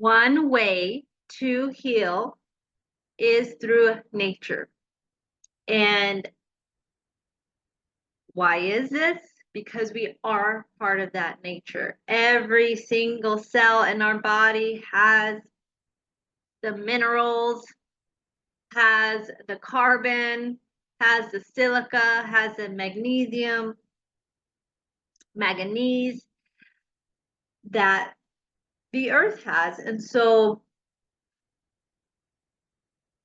One way to heal is through nature. And why is this? Because we are part of that nature. Every single cell in our body has the minerals, has the carbon, has the silica, has the magnesium, manganese that the earth has. And so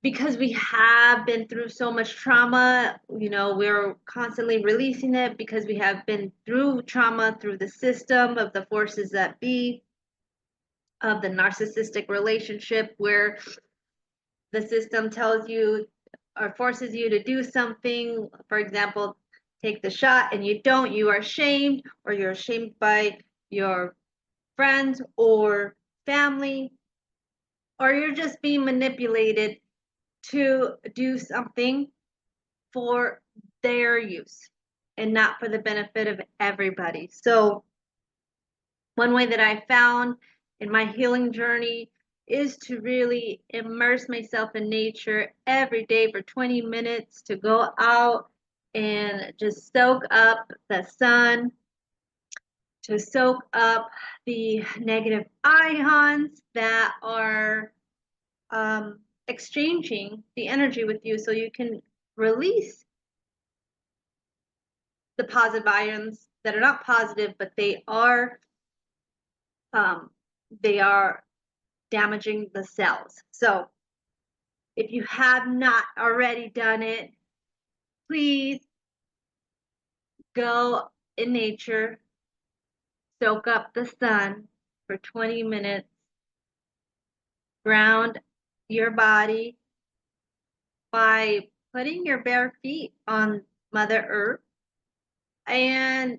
because we have been through so much trauma, we're constantly releasing it because we have been through trauma through the system of the forces that be, of the narcissistic relationship where the system tells you or forces you to do something. For example, take the shot and you don't, you are shamed, or you're shamed by your friends or family, or you're just being manipulated to do something for their use and not for the benefit of everybody. So one way that I found in my healing journey is to really immerse myself in nature every day for 20 minutes, to go out and just soak up the sun, to soak up the negative ions that are exchanging the energy with you, so you can release the positive ions that are not positive, but they are damaging the cells. So if you have not already done it, please go in nature, soak up the sun for 20 minutes, ground your body by putting your bare feet on Mother Earth, and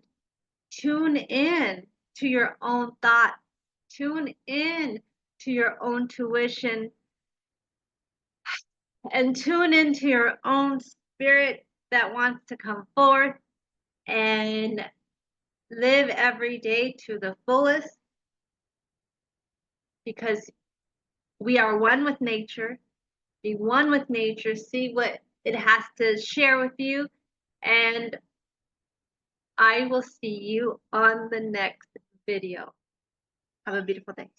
tune in to your own thoughts, tune in to your own tuition, and tune into your own spirit that wants to come forth and live every day to the fullest, because we are one with nature. Be one with nature, see what it has to share with you, and I will see you on the next video. Have a beautiful day.